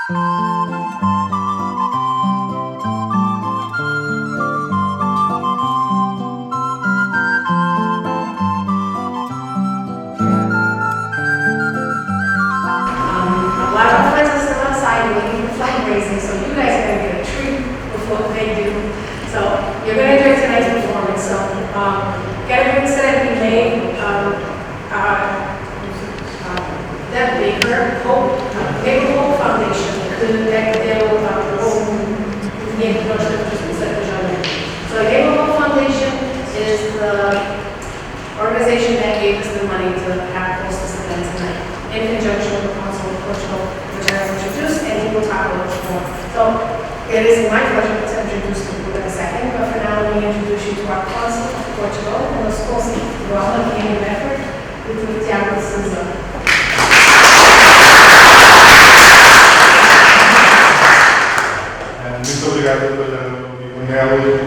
A lot of friends are still outside waiting for fundraising, so you guys are going to get a treat before they do. So you're going to enjoy tonight's performance. So gatherings that have been made, Deb Baker, Hope Foundation, So Neighbor Hope Foundation is the organization that gave us the money to have host this event tonight, in conjunction with the Council of Portugal, which I will introduce, and he will talk a little more. So it is my pleasure to introduce the group in a second, but for now, let me introduce you to our Council of Portugal and the schools in Bedford, with Tiago Souza. Muito obrigado pela Manuel.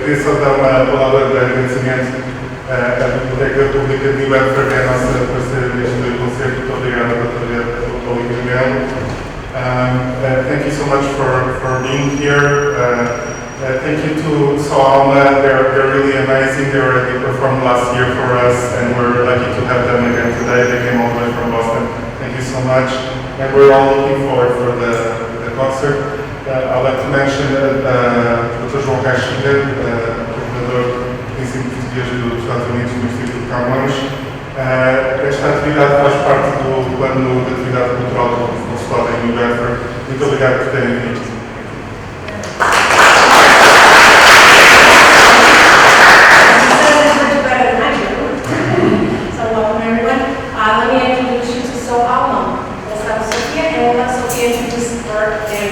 Queria só dar uma palavra de agradecimento à Biblioteca Pública de Bedford, que é a nossa parceira neste concerto. Muito obrigado pelo incrível. Thank you so much for being here. Thank you to Alma. They're really amazing. They already performed last year for us, and we're lucky to have them again today. They came all the way from Boston. Thank you so much. And we're all looking forward for the concert. I'd like to mention Dr. João Caixinha, coordenador de ensino português dos Estados Unidos no Instituto Camões. Esta atividade faz parte do plano de atividade cultural do Consulado em Bedford. Muito obrigado por terem vindo. So welcome everyone. Let me introduce you to Alma. We'll start with Sophia, and we'll let Sophia introduce her and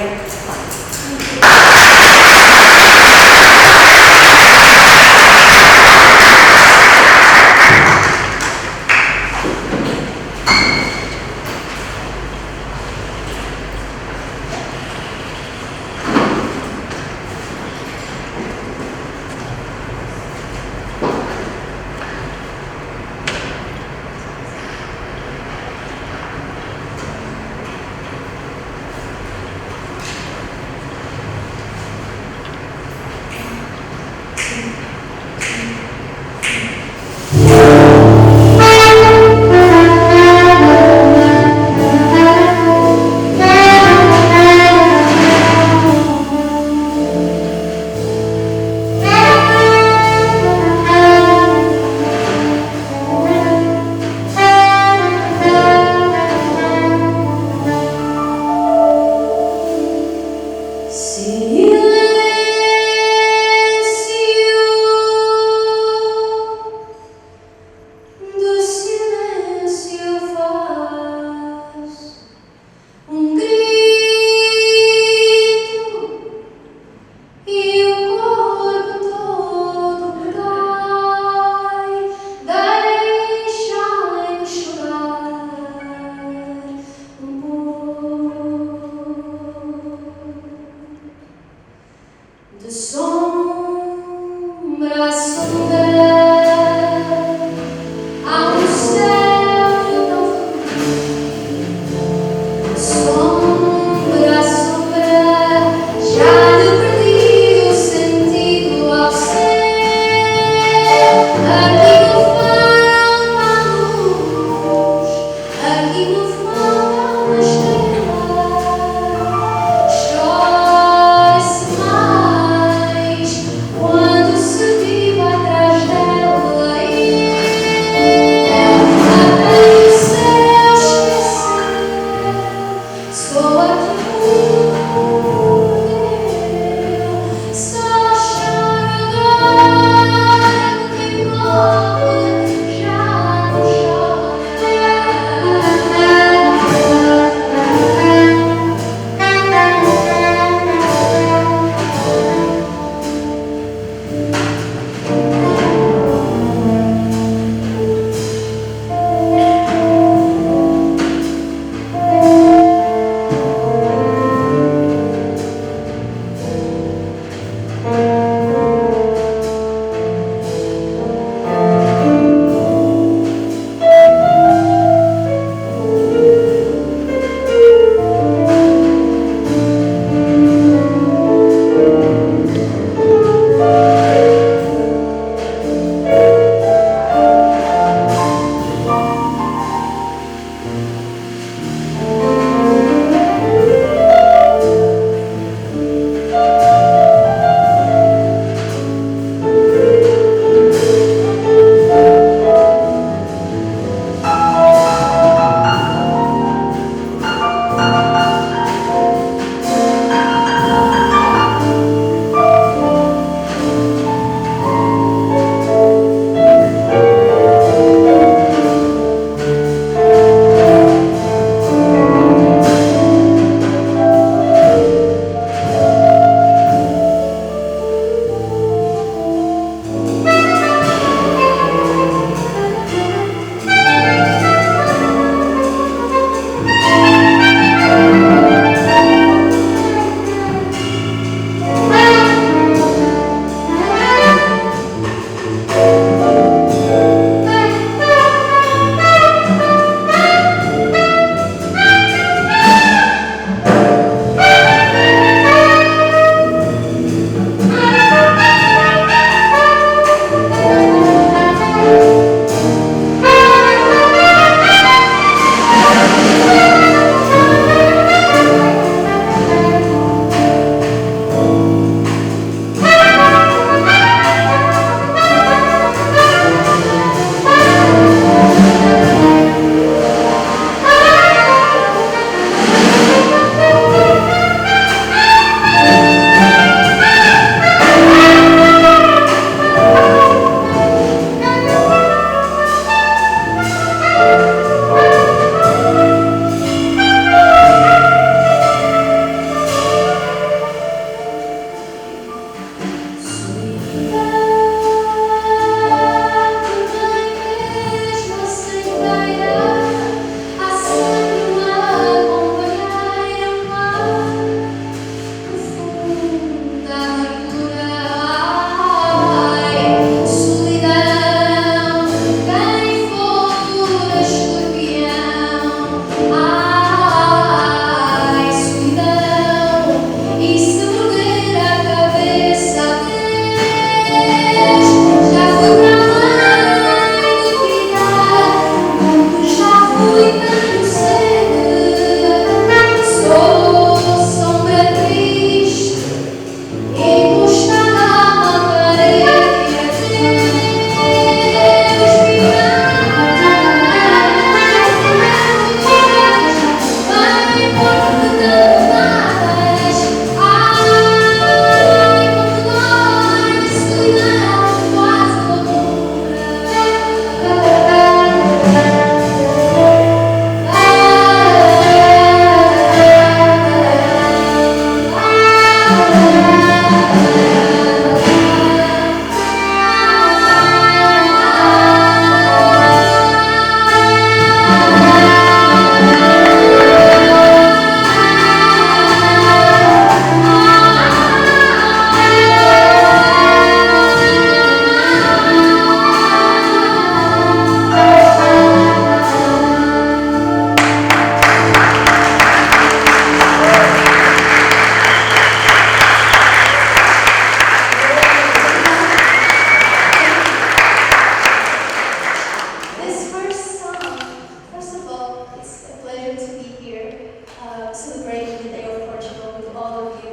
celebrating the Day of Portugal with all of you.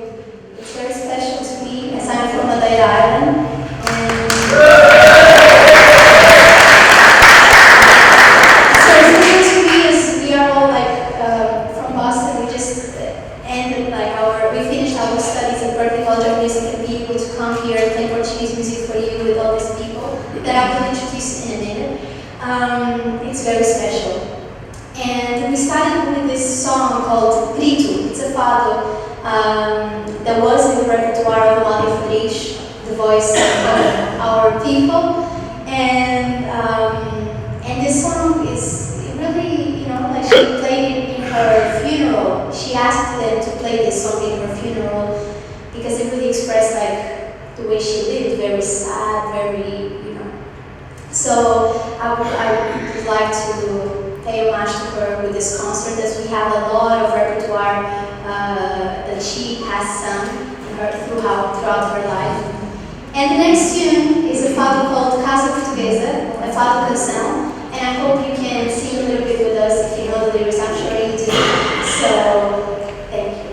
It's very special to me as I'm from Madeira Island. And so it's special to me as we are all from Boston. We just ended we finished our studies at Berkeley College of Music and be able to come here and play Portuguese music for you with all these people that I will introduce in a minute. It's very special. And we started with this song called Grito. It's a fado that was in the repertoire of Amália Friedrich, the voice of our people. And this song is really, she played it in her funeral. She asked them to play this song in her funeral because it really expressed the way she lived, very sad, very, So I would like to pay homage to her with this concert, as we have a lot of repertoire that she has sung throughout her life. And the next tune is a fado called Casa Portuguesa, a fado canção, and I hope you can sing a little bit with us if you know the lyrics. I'm sure you do. So, thank you.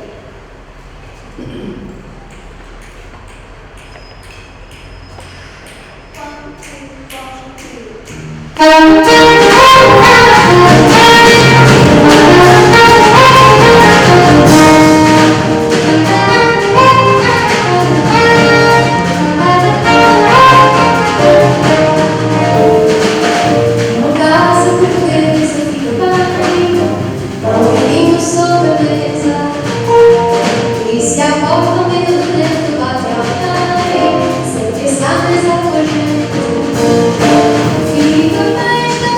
Fica mais da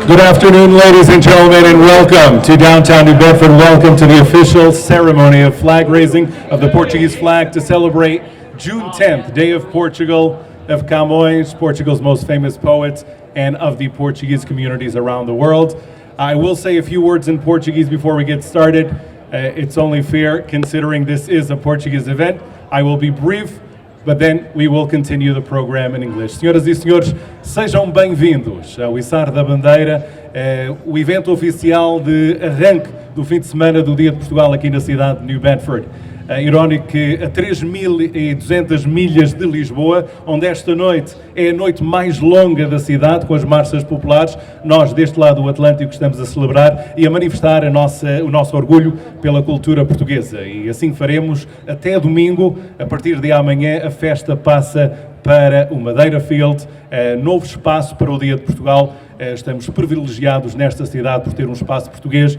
Good afternoon, ladies and gentlemen, and welcome to downtown New Bedford. Welcome to the official ceremony of flag raising of the Portuguese flag to celebrate June 10th, Day of Portugal, of Camões, Portugal's most famous poet, and of the Portuguese communities around the world. I will say a few words in Portuguese before we get started. It's only fair considering this is a Portuguese event. I will be brief, but then we will continue the program in English. Senhoras e senhores, sejam bem-vindos ao içar da bandeira o evento oficial de arranque do fim de semana do Dia de Portugal aqui na cidade de New Bedford. Irónico que a 3.200 milhas de Lisboa, onde esta noite é a noite mais longa da cidade, com as marchas populares, nós deste lado do Atlântico estamos a celebrar e a manifestar o nosso orgulho pela cultura portuguesa. E assim faremos até domingo. A partir de amanhã a festa passa para o Madeira Field, novo espaço para o Dia de Portugal. Estamos privilegiados nesta cidade por ter um espaço português,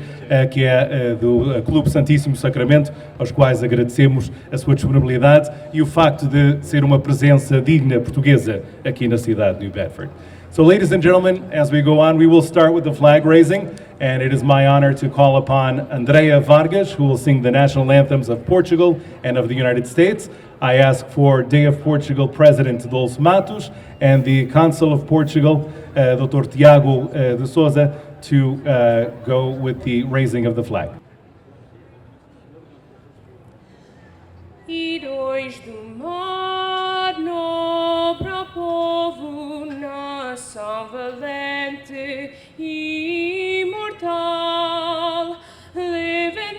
que é do Clube Santíssimo Sacramento, aos quais agradecemos a sua disponibilidade e o facto de ser uma presença digna portuguesa aqui na cidade de New Bedford. So, ladies and gentlemen, as we go on, we will start with the flag raising, and it is my honor to call upon Andrea Vargas, who will sing the national anthems of Portugal and of the United States. I ask for Day of Portugal President Dulce Matos and the Consul of Portugal, Dr. Tiago de Souza, to go with the raising of the flag. Heróis do mar, nobre povo, nação valente e imortal, levantai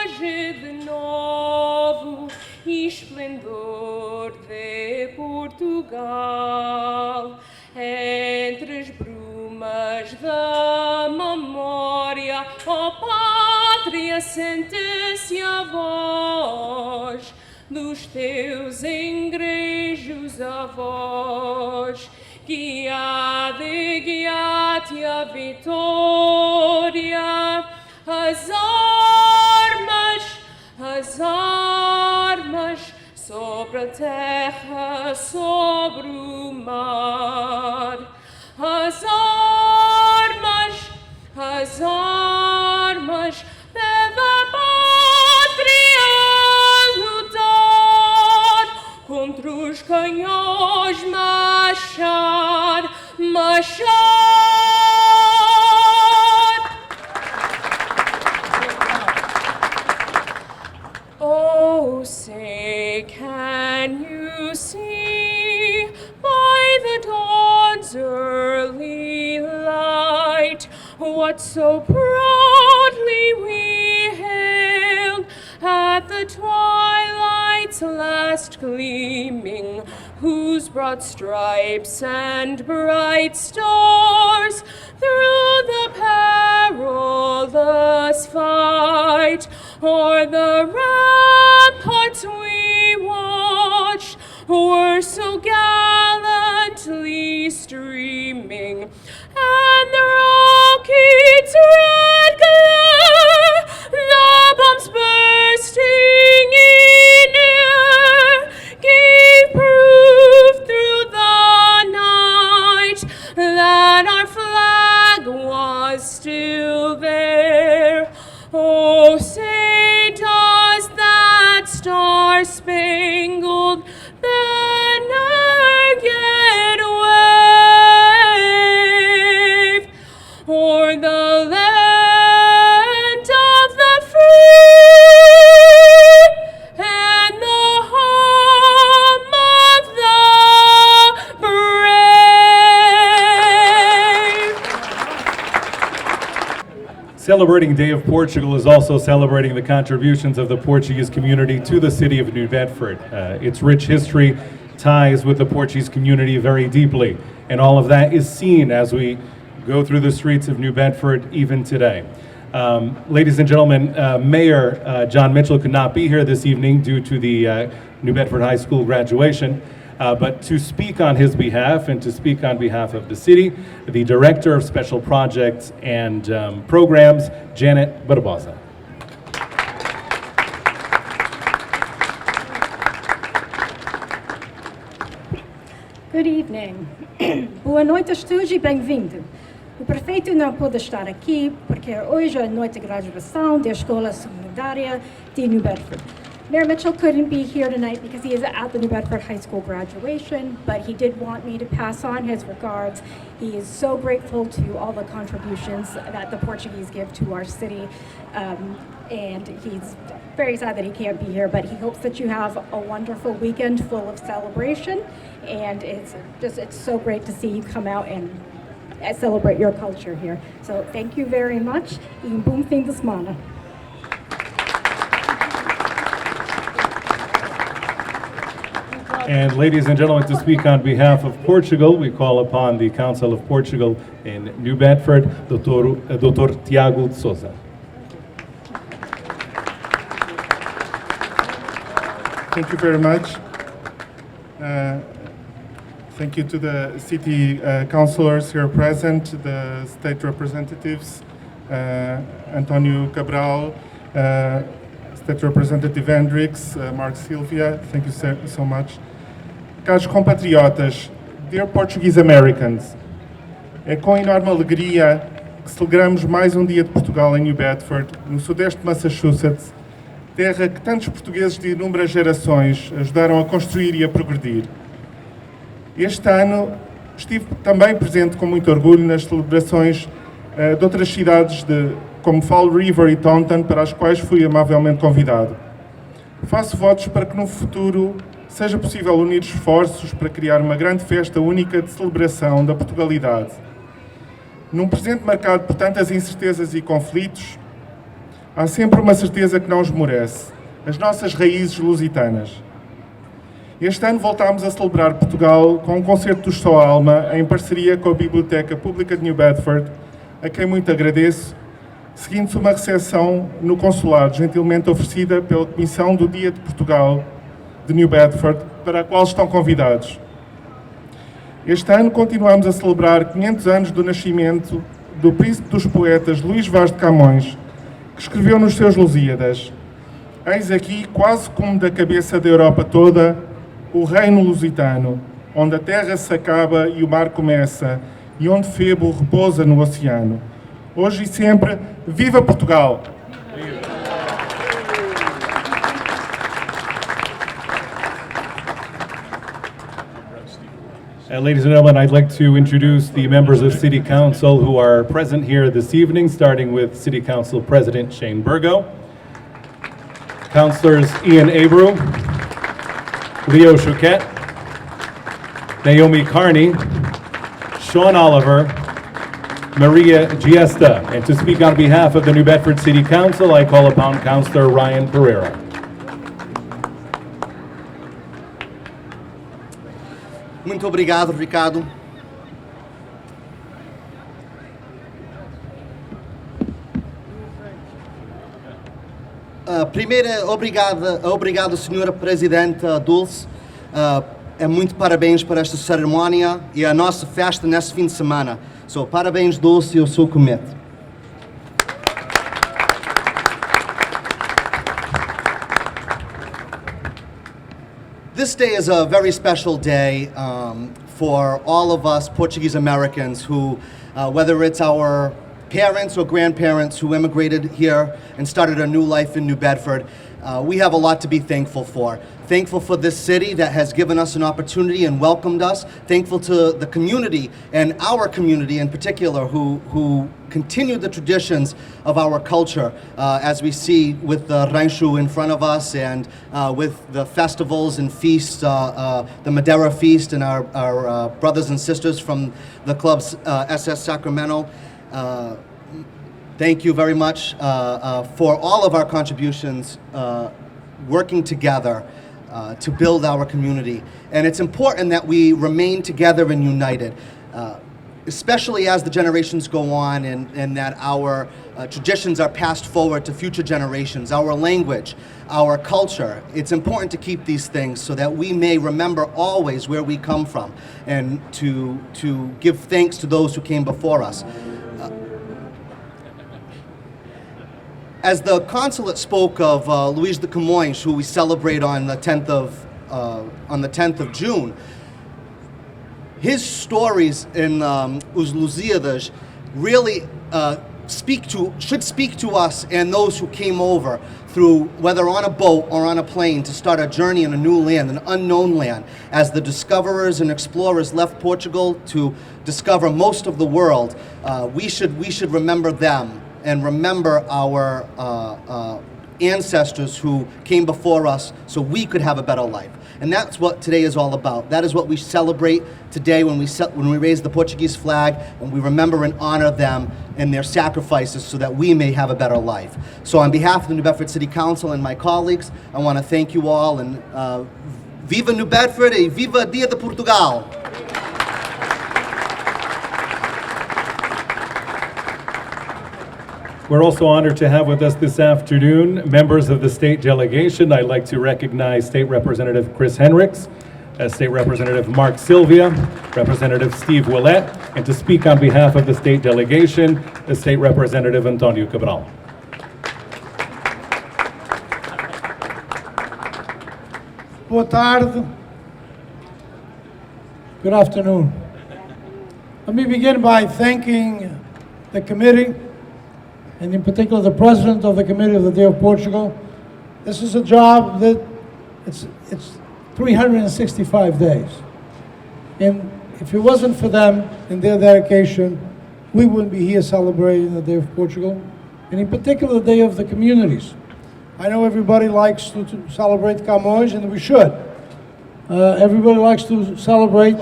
hoje de novo, esplendor de Portugal, entre as brumas da memória, ó Pátria, sente-se a voz dos teus engrejos avós, guiate a vitória, as armas sobre a terra, sobre o mar, as armas pela pátria lutar, contra os canhões marchar. Oh, say, can you see by the dawn's early light what so proudly we hailed at the twilight's last gleaming, whose broad stripes and bright stars through the perilous fight o'er the ramparts we watched were so gallantly streaming, and the rocket's red glare, the bombs bursting in air, gave proof through the night that our flag was still there. Oh, say does that star-spangled banner yet wave o'er the land of the free and the home of the brave? Celebrating Day of Portugal is also celebrating the contributions of the Portuguese community to the city of New Bedford. Its rich history ties with the Portuguese community very deeply, and all of that is seen as we go through the streets of New Bedford even today. Ladies and gentlemen, Mayor John Mitchell could not be here this evening due to the New Bedford High School graduation. But to speak on his behalf and to speak on behalf of the city, the Director of Special Projects and Programs, Janet Barbosa. Good evening. Boa noite a todos e bem-vindo. O prefeito não pôde estar aqui porque hoje é a noite de graduação da Escola Secundária de New Bedford. Mayor Mitchell couldn't be here tonight because he is at the New Bedford High School graduation, but he did want me to pass on his regards. He is so grateful to all the contributions that the Portuguese give to our city, and he's very sad that he can't be here, but he hopes that you have a wonderful weekend full of celebration, and it's so great to see you come out and celebrate your culture here. So thank you very much e bom fim de semana. And ladies and gentlemen, to speak on behalf of Portugal, we call upon the Council of Portugal in New Bedford, Dr. Tiago de Souza. Thank you very much. Thank you to the city councillors here present, the state representatives, Antonio Cabral, State Representative Hendricks, Mark Silvia, thank you so much. Caros compatriotas, dear Portuguese Americans, é com enorme alegria que celebramos mais um dia de Portugal em New Bedford, no sudeste de Massachusetts, terra que tantos portugueses de inúmeras gerações ajudaram a construir e a progredir. Este ano estive também presente com muito orgulho nas celebrações de outras cidades como Fall River e Taunton, para as quais fui amavelmente convidado. Faço votos para que no futuro seja possível unir esforços para criar uma grande festa única de celebração da Portugalidade. Num presente marcado por tantas incertezas e conflitos, há sempre uma certeza que não esmorece: as nossas raízes lusitanas. Este ano voltámos a celebrar Portugal com um concerto do Só Alma, em parceria com a Biblioteca Pública de New Bedford, a quem muito agradeço, seguindo-se uma recepção no consulado gentilmente oferecida pela Comissão do Dia de Portugal de New Bedford, para a qual estão convidados. Este ano continuamos a celebrar 500 anos do nascimento do príncipe dos poetas Luís Vaz de Camões, que escreveu nos seus Lusíadas: eis aqui, quase como da cabeça da Europa toda, o reino lusitano, onde a terra se acaba e o mar começa, e onde Febo repousa no oceano. Hoje e sempre, viva Portugal! Ladies and gentlemen, I'd like to introduce the members of City Council who are present here this evening, starting with City Council President Shane Burgo, Councilors Ian Abreu, Leo Chouquet, Naomi Carney, Sean Oliver, Maria Giesta. And to speak on behalf of the New Bedford City Council, I call upon Councilor Ryan Pereira. Muito obrigado, Ricardo. Primeiro, obrigado, Senhora Presidenta Dulce. Muito parabéns por esta cerimônia e a nossa festa neste fim de semana. Parabéns, Dulce, e o seu comete. This day is a very special day for all of us Portuguese Americans who, whether it's our parents or grandparents who immigrated here and started a new life in New Bedford, we have a lot to be thankful for. Thankful for this city that has given us an opportunity and welcomed us. Thankful to the community and our community in particular who continue the traditions of our culture, as we see with the Rancho in front of us and with the festivals and feasts, the Madeira Feast and our brothers and sisters from the club's SS Sacramento. Thank you very much for all of our contributions working together to build our community. And it's important that we remain together and united, especially as the generations go on and that our traditions are passed forward to future generations, our language, our culture. It's important to keep these things so that we may remember always where we come from and to give thanks to those who came before us. As the consulate spoke of Luís de Camões, who we celebrate on the 10th of June, his stories in Os Lusíadas really should speak to us and those who came over through, whether on a boat or on a plane, to start a journey in a new land, an unknown land. As the discoverers and explorers left Portugal to discover most of the world, we should remember them and remember our ancestors who came before us so we could have a better life. And that's what today is all about. That is what we celebrate today when we raise the Portuguese flag, and we remember and honor them and their sacrifices so that we may have a better life. So on behalf of the New Bedford City Council and my colleagues, I want to thank you all, and Viva New Bedford e Viva Dia de Portugal! We're also honored to have with us this afternoon members of the state delegation. I'd like to recognize State Representative Chris Henricks, State Representative Mark Sylvia, Representative Steve Willett, and to speak on behalf of the state delegation, the State Representative Antonio Cabral. Boa tarde. Good afternoon. Let me begin by thanking the committee, and in particular the president of the Committee of the Day of Portugal. This is a job that it's 365 days. And if it wasn't for them and their dedication, we wouldn't be here celebrating the Day of Portugal, and in particular the Day of the Communities. I know everybody likes to celebrate Camões, and we should. Everybody likes to celebrate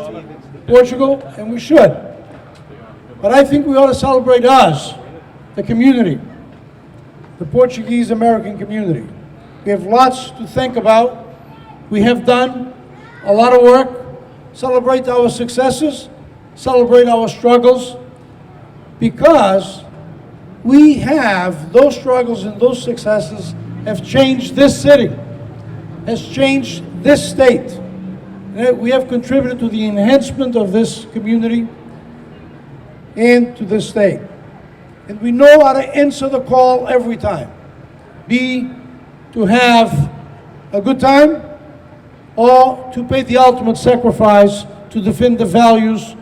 Portugal, and we should. But I think we ought to celebrate us, the community, the Portuguese American community. We have lots to think about. We have done a lot of work. Celebrate our successes, celebrate our struggles, because we have those struggles and those successes have changed this city, has changed this state. We have contributed to the enhancement of this community and to this state. And we know how to answer the call every time. Be to have a good time, or to pay the ultimate sacrifice to defend the values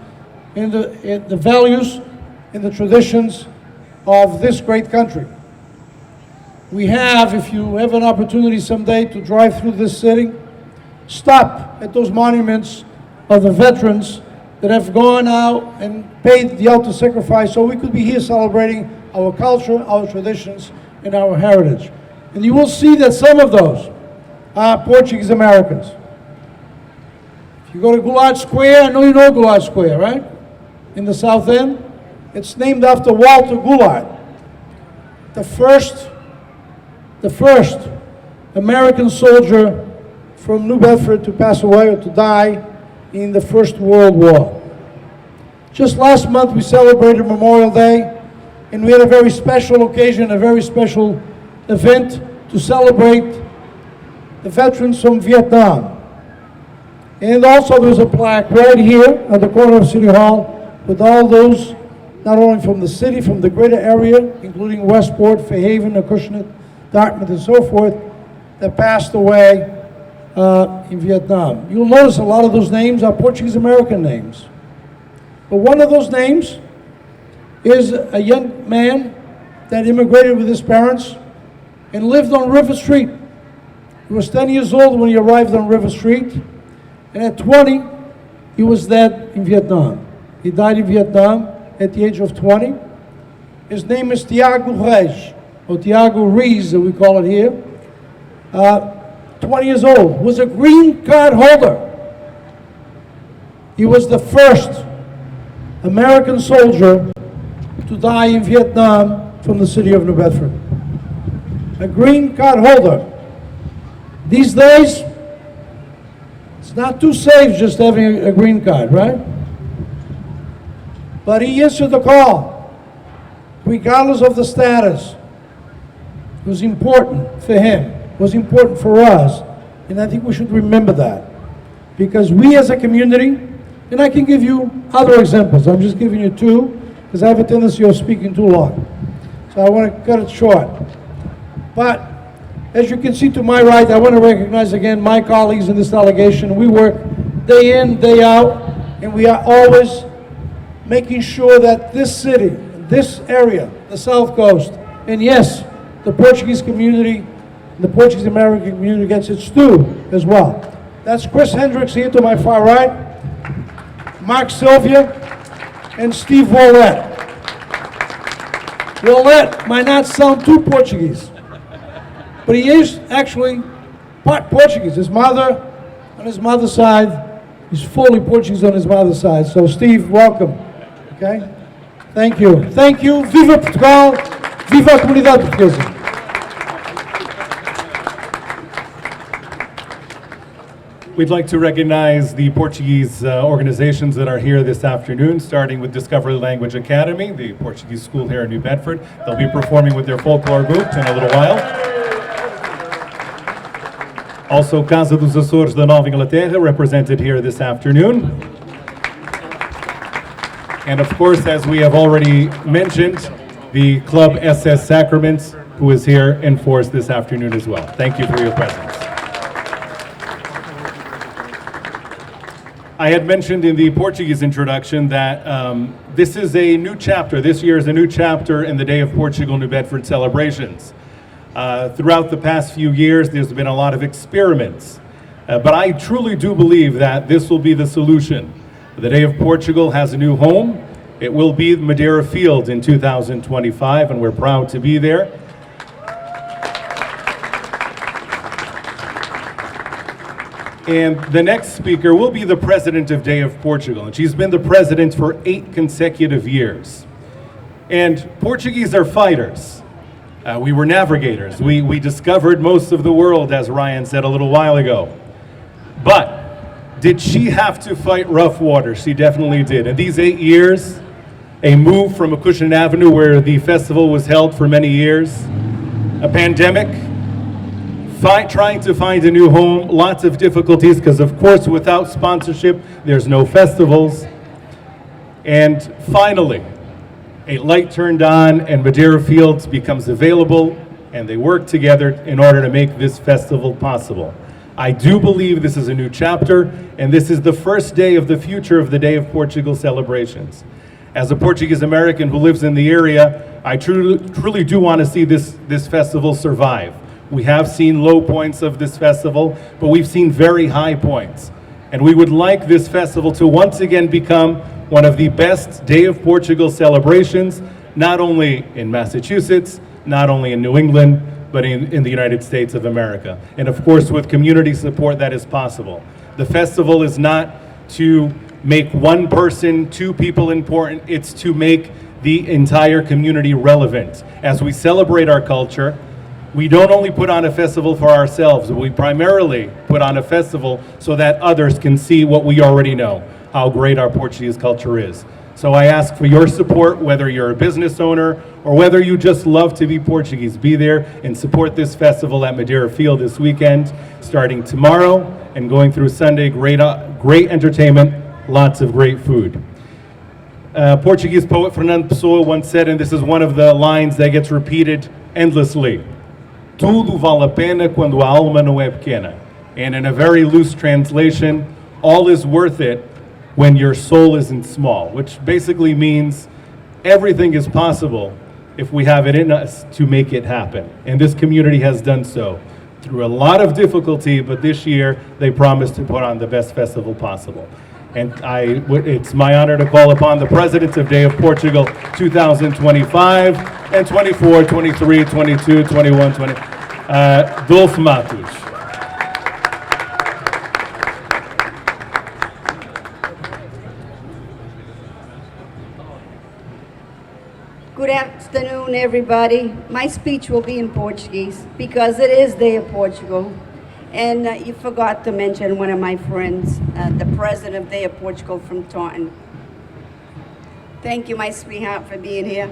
and the traditions of this great country. We have, if you have an opportunity someday to drive through this city, stop at those monuments of the veterans that have gone out and paid the ultimate sacrifice so we could be here celebrating our culture, our traditions, and our heritage. And you will see that some of those are Portuguese Americans. If you go to Goulart Square, I know you know Goulart Square, right? In the South End. It's named after Walter Goulart, the first American soldier from New Bedford to pass away or to die in the First World War. Just last month we celebrated Memorial Day, and we had a very special occasion, a very special event to celebrate the veterans from Vietnam. And also there's a plaque right here at the corner of City Hall with all those, not only from the city, from the greater area, including Westport, Fairhaven, Acushnet, Dartmouth, and so forth, that passed away in Vietnam. You'll notice a lot of those names are Portuguese American names. But one of those names is a young man that immigrated with his parents and lived on River Street. He was 10 years old when he arrived on River Street, and at 20, he was dead in Vietnam. He died in Vietnam at the age of 20. His name is Tiago Reis, or Tiago Reis, as we call it here. 20 years old, was a green card holder. He was the first American soldier to die in Vietnam from the city of New Bedford. A green card holder. These days, it's not too safe just having a green card, right? But he answered the call, regardless of the status. It was important for him. It was important for us, and I think we should remember that, because we as a community, and I can give you other examples, I'm just giving you two, because I have a tendency of speaking too long, so I want to cut it short. But as you can see to my right, I want to recognize again my colleagues in this delegation. We work day in, day out, and we are always making sure that this city, this area, the South Coast, and yes, the Portuguese community, the Portuguese American community gets its due as well. That's Chris Hendricks here to my far right, Mark Sylvia, and Steve Willett. Willett might not sound too Portuguese, but he is actually part Portuguese. His mother, on his mother's side, he's fully Portuguese on his mother's side. So Steve, welcome. Okay? Thank you. Thank you. Viva Portugal. Viva a comunidade portuguesa. We'd like to recognize the Portuguese organizations that are here this afternoon, starting with Discovery Language Academy, the Portuguese school here in New Bedford. They'll be performing with their folklore group in a little while. Also, Casa dos Açores da Nova Inglaterra, represented here this afternoon. And of course, as we have already mentioned, the Club SS Sacraments, who is here in force this afternoon as well. Thank you for your presence. I had mentioned in the Portuguese introduction that this is a new chapter. This year is a new chapter in the Day of Portugal New Bedford celebrations. Throughout the past few years, there's been a lot of experiments. But I truly do believe that this will be the solution. The Day of Portugal has a new home. It will be Madeira Field in 2025, and we're proud to be there. And the next speaker will be the president of Day of Portugal, and she's been the president for 8 consecutive years. And Portuguese are fighters. We were navigators. We discovered most of the world, as Ryan said a little while ago. But did she have to fight rough water? She definitely did. In these 8 years, a move from Acushnet Avenue, where the festival was held for many years, a pandemic, trying to find a new home, lots of difficulties, because of course without sponsorship there's no festivals. And finally, a light turned on and Madeira Fields becomes available, and they work together in order to make this festival possible. I do believe this is a new chapter, and this is the first day of the future of the Day of Portugal celebrations. As a Portuguese American who lives in the area, I truly do want to see this festival survive. We have seen low points of this festival, but we've seen very high points. And we would like this festival to once again become one of the best Day of Portugal celebrations, not only in Massachusetts, not only in New England, but in the United States of America. And of course, with community support, that is possible. The festival is not to make one person, 2 people important, it's to make the entire community relevant. As we celebrate our culture, we don't only put on a festival for ourselves, we primarily put on a festival so that others can see what we already know, how great our Portuguese culture is. So I ask for your support, whether you're a business owner or whether you just love to be Portuguese. Be there and support this festival at Madeira Field this weekend, starting tomorrow and going through Sunday. Great entertainment, lots of great food. Portuguese poet Fernando Pessoa once said, and this is one of the lines that gets repeated endlessly, "Tudo vale a pena quando a alma não é pequena." And in a very loose translation, all is worth it when your soul isn't small, which basically means everything is possible if we have it in us to make it happen. And this community has done so through a lot of difficulty, but this year they promised to put on the best festival possible. And it's my honor to call upon the presidents of Day of Portugal 2025 and 24, 23, 22, 21, 20, Dolfo Matos. Good afternoon, everybody. My speech will be in Portuguese because it is Day of Portugal. And you forgot to mention one of my friends, the president of Day of Portugal from Taunton. Thank you, my sweetheart, for being here.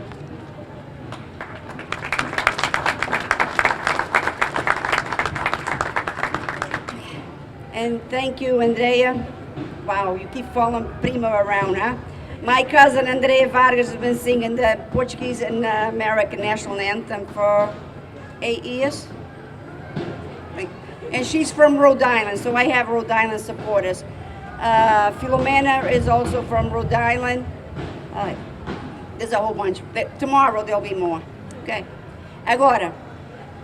And thank you, Andrea. Wow, you keep following Prima around, huh? My cousin Andrea Vargas has been singing the Portuguese and American national anthem for 8 years. And she's from Rhode Island, so I have Rhode Island supporters. Filomena is also from Rhode Island. There's a whole bunch. Tomorrow there'll be more. Okay. Agora,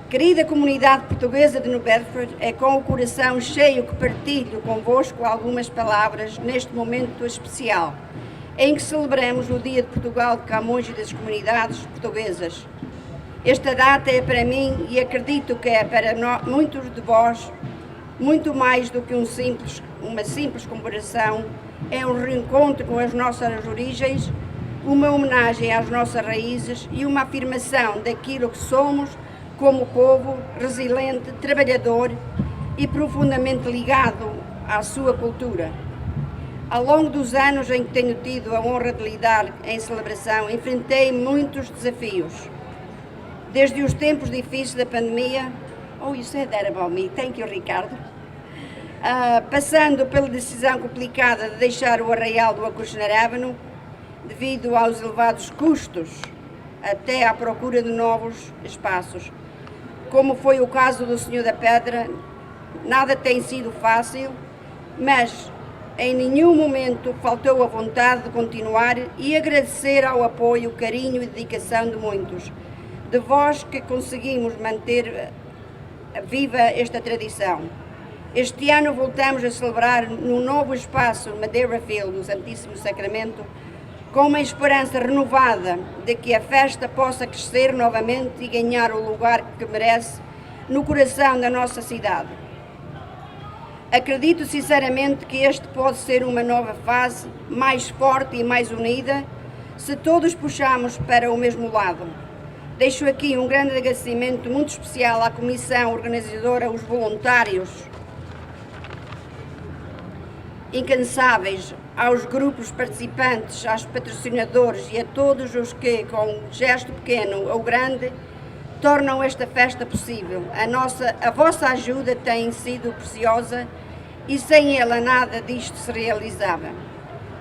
querida comunidade portuguesa de New Bedford, é com o coração cheio que partilho convosco algumas palavras neste momento especial, em que celebramos o Dia de Portugal de Camões e das comunidades portuguesas. Esta data é para mim, e acredito que é para muitos de vós, muito mais do que uma simples comemoração, é um reencontro com as nossas origens, uma homenagem às nossas raízes e uma afirmação daquilo que somos como povo resiliente, trabalhador e profundamente ligado à sua cultura. Ao longo dos anos em que tenho tido a honra de lidar em celebração, enfrentei muitos desafios. Desde os tempos difíceis da pandemia, oh, you said that about me, thank you, Ricardo. Passando pela decisão complicada de deixar o arraial do Acushner Avenue, devido aos elevados custos, até à procura de novos espaços. Como foi o caso do Senhor da Pedra, nada tem sido fácil, mas em nenhum momento faltou a vontade de continuar e agradecer ao apoio, carinho e dedicação de muitos, de vós que conseguimos manter viva esta tradição. Este ano voltamos a celebrar no novo espaço Madeira Field, do Santíssimo Sacramento, com uma esperança renovada de que a festa possa crescer novamente e ganhar o lugar que merece no coração da nossa cidade. Acredito sinceramente que este pode ser uma nova fase, mais forte e mais unida, se todos puxarmos para o mesmo lado. Deixo aqui um grande agradecimento muito especial à comissão organizadora, aos voluntários incansáveis, aos grupos participantes, aos patrocinadores e a todos os que, com um gesto pequeno ou grande, tornam esta festa possível. A vossa ajuda tem sido preciosa e sem ela nada disto se realizava.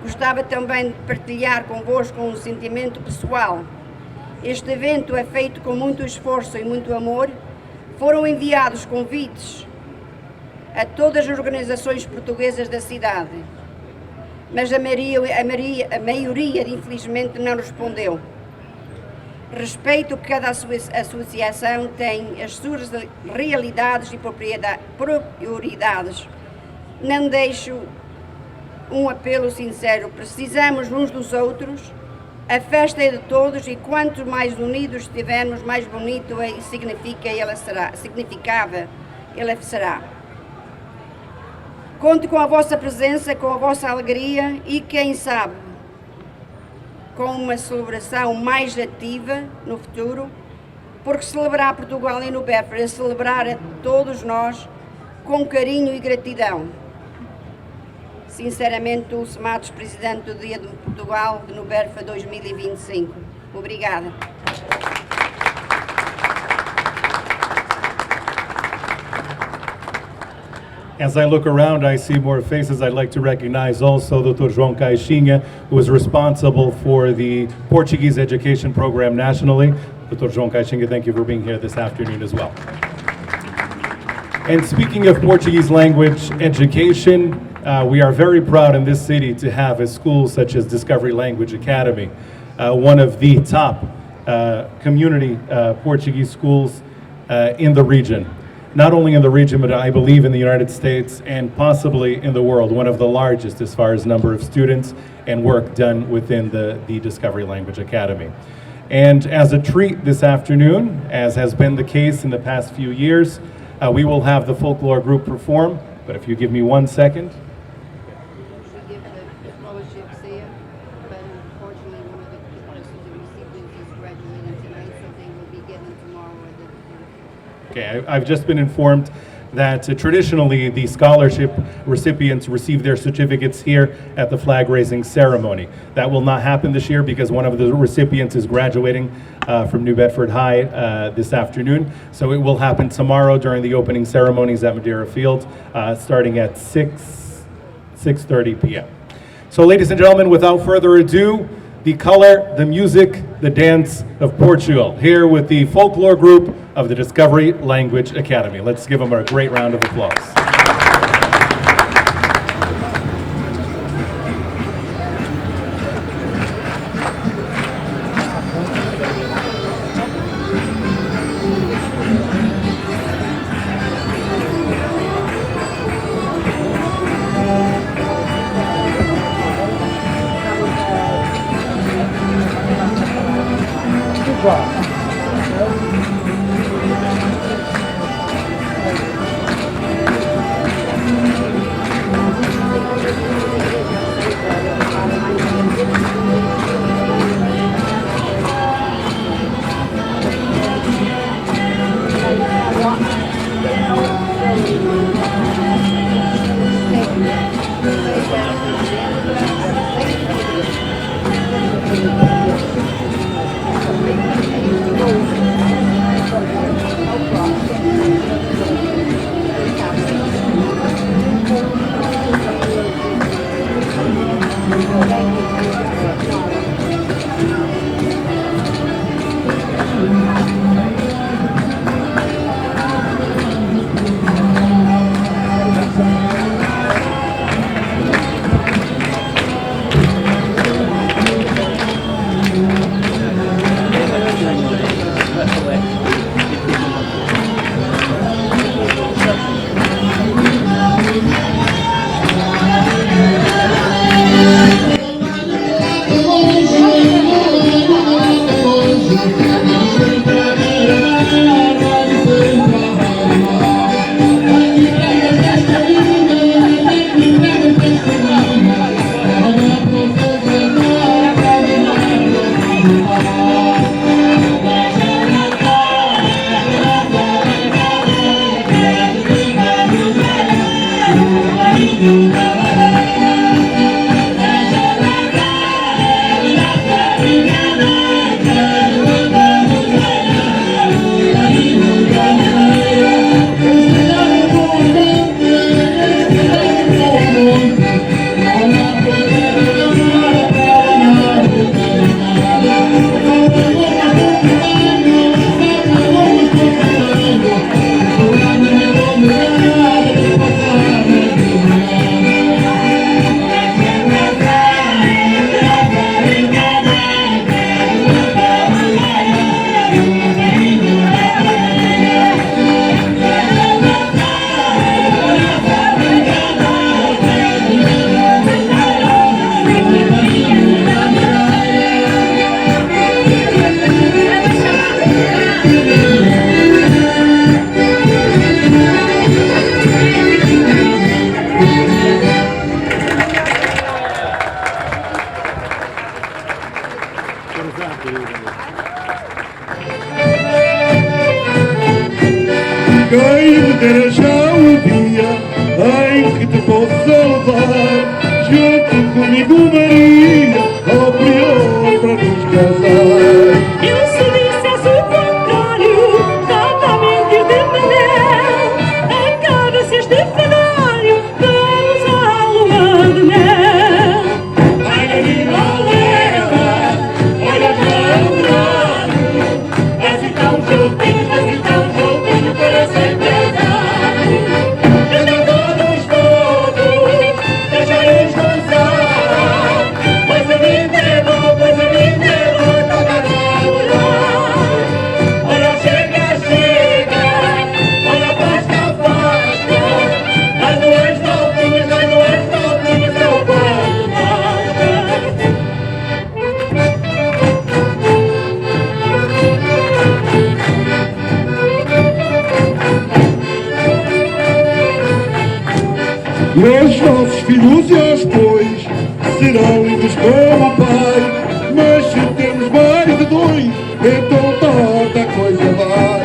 Gostava também de partilhar convosco um sentimento pessoal. Este evento é feito com muito esforço e muito amor. Foram enviados convites a todas as organizações portuguesas da cidade, mas a maioria infelizmente não respondeu. Respeito que cada associação tem as suas realidades e prioridades. Não deixo um apelo sincero: precisamos uns dos outros, a festa é de todos e quanto mais unidos estivermos, mais bonito e significável ela será. Conto com a vossa presença, com a vossa alegria e, quem sabe, com uma celebração mais ativa no futuro, porque celebrar Portugal e no Bedford é celebrar a todos nós com carinho e gratidão. Sinceramente, Dulce Matos, Presidente do Dia de Portugal no Bedford 2025. Obrigada. As I look around, I see more faces. I'd like to recognize also Dr. João Caixinha, who is responsible for the Portuguese education program nationally. Dr. João Caixinha, thank you for being here this afternoon as well. And speaking of Portuguese language education, we are very proud in this city to have a school such as Discovery Language Academy, one of the top community Portuguese schools in the region. Not only in the region, but I believe in the United States and possibly in the world, one of the largest as far as number of students and work done within the Discovery Language Academy. And as a treat this afternoon, as has been the case in the past few years, we will have the folklore group perform, but if you give me 1 second. We give the scholarships here, but unfortunately one of the recipients is graduating tonight, so they will be given tomorrow. Okay, I've just been informed that traditionally the scholarship recipients receive their certificates here at the flag raising ceremony. That will not happen this year because one of the recipients is graduating from New Bedford High this afternoon. So it will happen tomorrow during the opening ceremonies at Madeira Field, starting at 6:30 p.m. So ladies and gentlemen, without further ado, the color, the music, the dance of Portugal, here with the folklore group of the Discovery Language Academy. Let's give them a great round of applause. Good job. Quem me dera já um dia em que te possa levar junto comigo, Maria, ao prior para nos casar. Eu se dissesse o contrário, estava a mentir de Manel. Acaba-se este cenário, vamos à lua de mel. Ai, menina, leva, olha para o lado, assim tão juntinho para sempre casar. Deixa todos, deixa-nos gozar, pois a vida é bom, toca a namorar. Olha, chega, chega, olha, basta, basta, as duas voltinhas, eu quero basta. Os nossos filhos e os bois serão lindos como o pai, mas se temos mais de dois, então torta a coisa vai.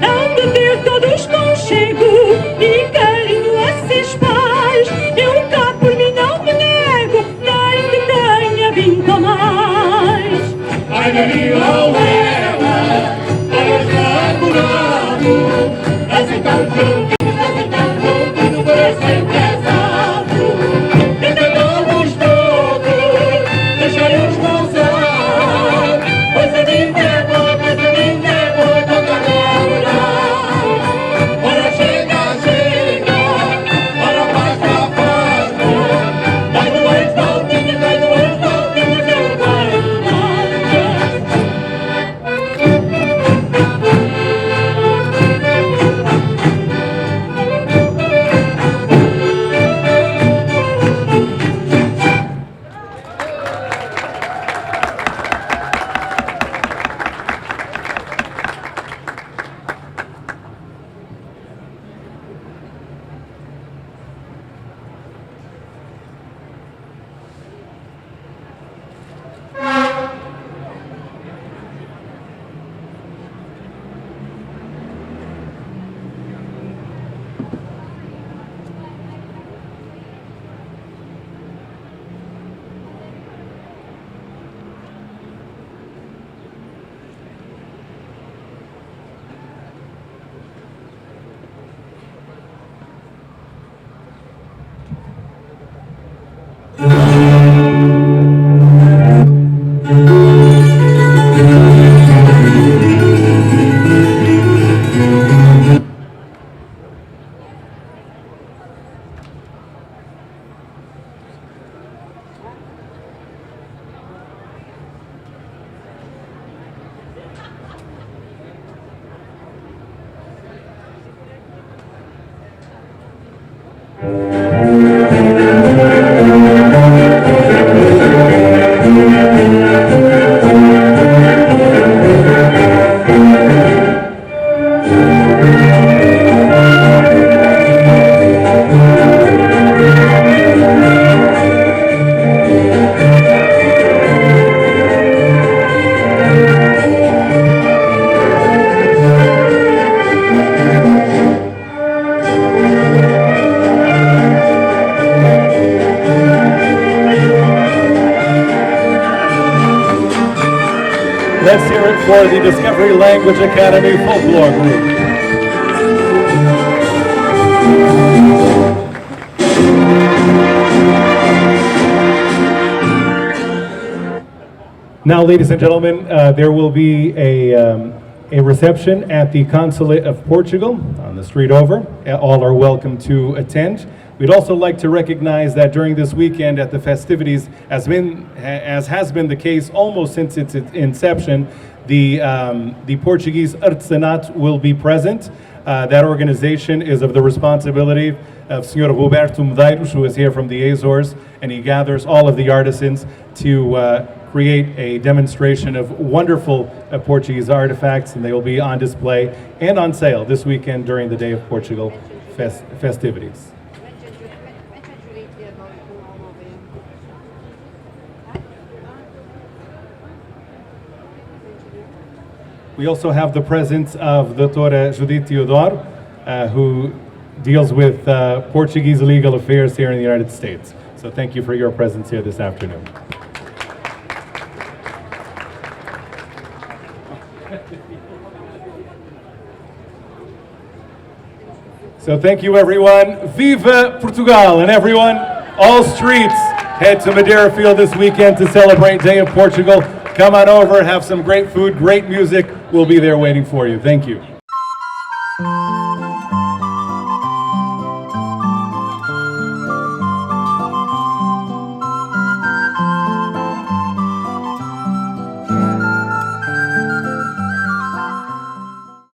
Hão de ter todos conchego e carinho a seus pais. Eu cá por mim não me nego, nem que tenha 20 ou mais. Ai, Maria, leva, olha já curado, assim tão juntinho para sempre casado. Tenta todos, deixa-nos for the Discovery Language Academy Folklore Group. Now, ladies and gentlemen, there will be a reception at the Consulate of Portugal on the street over. All are welcome to attend. We'd also like to recognize that during this weekend at the festivities, as has been the case almost since its inception, the Portuguese Artesanato will be present. That organization is of the responsibility of Sr. Roberto Medeiros, who is here from the Azores, and he gathers all of the artisans to create a demonstration of wonderful Portuguese artifacts, and they will be on display and on sale this weekend during the Day of Portugal festivities. We also have the presence of Doutora Judith Teodoro, who deals with Portuguese legal affairs here in the United States. So thank you for your presence here this afternoon. So thank you, everyone. Viva Portugal! And everyone, all streets, head to Madeira Field this weekend to celebrate Day of Portugal. Come on over, have some great food, great music. We'll be there waiting for you. Thank you.